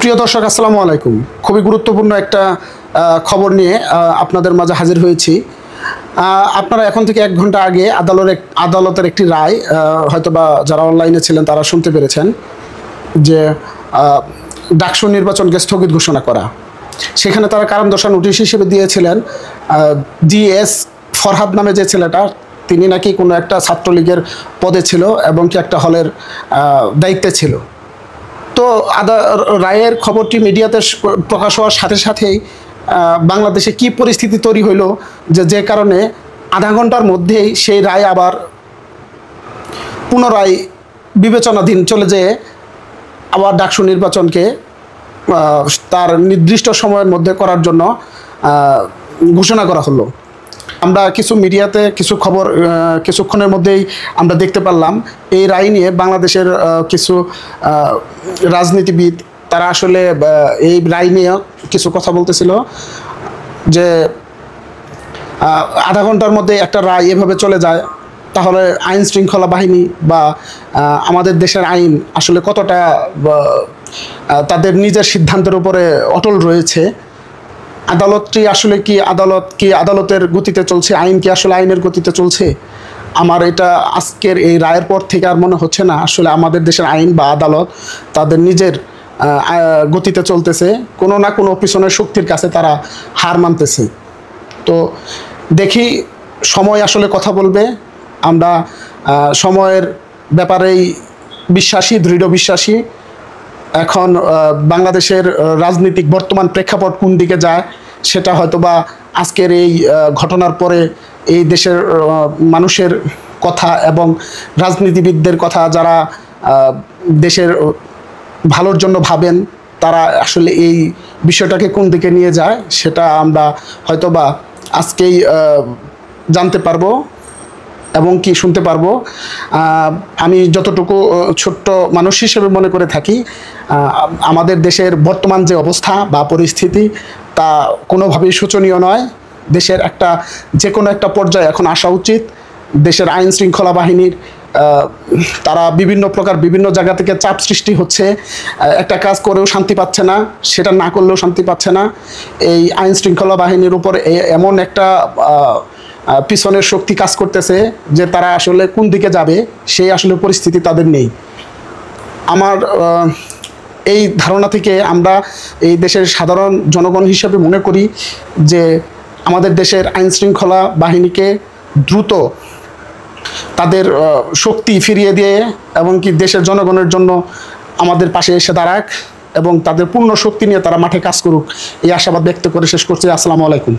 প্রিয় দর্শক, আসসালামু আলাইকুম। খুবই গুরুত্বপূর্ণ একটা খবর নিয়ে আপনাদের মাঝে হাজির হয়েছি। আপনারা এখন থেকে 1 ঘন্টা আগে আদালতের একটি রায় হয়তোবা যারা অনলাইনে ছিলেন তারা শুনতে পেরেছেন যে ডাকসু নির্বাচনকে স্থগিত ঘোষণা করা। সেখানে তারা কারণ দর্শানোর নোটিশ হিসেবে দিয়েছিলেন জিএস ফরহাদ নামে যে ছেলেটা, তিনি নাকি কোনো একটা ছাত্রলীগের পদে ছিল এবং কি একটা হলের দায়িত্বে ছিল। তো রায়ের খবরটি মিডিয়াতে প্রকাশ হওয়ার সাথে সাথেই বাংলাদেশে কি পরিস্থিতি তৈরি হইল যে কারণে আধা ঘন্টার মধ্যেই সেই রায় আবার পুনরায় বিবেচনাধীন চলে যেয়ে আবার ডাকসু নির্বাচনকে তার নির্দিষ্ট সময়ের মধ্যে করার জন্য ঘোষণা করা হলো। আমরা কিছু মিডিয়াতে কিছু খবর কিছুক্ষণের মধ্যেই আমরা দেখতে পারলাম এই রায় নিয়ে বাংলাদেশের কিছু রাজনীতিবিদ তারা আসলে এই রায় নিয়ে কিছু কথা বলতেছিল যে আধা ঘন্টার মধ্যে একটা রায় এভাবে চলে যায়, তাহলে আইন শৃঙ্খলা বাহিনী বা আমাদের দেশের আইন আসলে কতটা তাদের নিজের সিদ্ধান্তের উপরে অটল রয়েছে। আদালতটি আসলে আদালতের গতিতে চলছে, আইন কি আসলে আইনের গতিতে চলছে? আমার এটা আজকের এই রায়ের পর থেকে আর মনে হচ্ছে না আসলে আমাদের দেশের আইন বা আদালত তাদের নিজের গতিতে চলতেছে, কোনো না কোনো পিছনের শক্তির কাছে তারা হার মানতেছে। তো দেখি সময় আসলে কথা বলবে। আমরা সময়ের ব্যাপারেই বিশ্বাসী, দৃঢ় বিশ্বাসী। এখন বাংলাদেশের রাজনৈতিক বর্তমান প্রেক্ষাপট কোন দিকে যায় সেটা হয়তোবা আজকের এই ঘটনার পরে এই দেশের মানুষের কথা এবং রাজনীতিবিদদের কথা, যারা দেশের ভালোর জন্য ভাবেন, তারা আসলে এই বিষয়টাকে কোন দিকে নিয়ে যায় সেটা আমরা হয়তোবা আজকেই জানতে পারবো এবং কি শুনতে পারবো। আমি যতটুকু ছোট্ট মানুষ হিসেবে মনে করে থাকি, আমাদের দেশের বর্তমান যে অবস্থা বা পরিস্থিতি তা কোনোভাবেই শোচনীয় নয়। দেশের যে কোনো একটা পর্যায়ে এখন আসা উচিত। দেশের আইন শৃঙ্খলা বাহিনীর তারা বিভিন্ন জায়গা থেকে চাপ সৃষ্টি হচ্ছে, একটা কাজ করেও শান্তি পাচ্ছে না, সেটা না করলেও শান্তি পাচ্ছে না। এই আইন শৃঙ্খলা বাহিনীর উপর এমন একটা পিছনের শক্তি কাজ করতেছে যে তারা আসলে কোন দিকে যাবে সেই আসলে পরিস্থিতি তাদের নেই। আমার এই ধারণা থেকে আমরা এই দেশের সাধারণ জনগণ হিসেবে মনে করি যে আমাদের দেশের আইন শৃঙ্খলা বাহিনীকে দ্রুত তাদের শক্তি ফিরিয়ে দিয়ে এবং কি দেশের জনগণের জন্য আমাদের পাশে এসে দাঁড়াক এবং তাদের পূর্ণ শক্তি নিয়ে তারা মাঠে কাজ করুক, এই আশাবাদ ব্যক্ত করে শেষ করছি। আসসালামু আলাইকুম।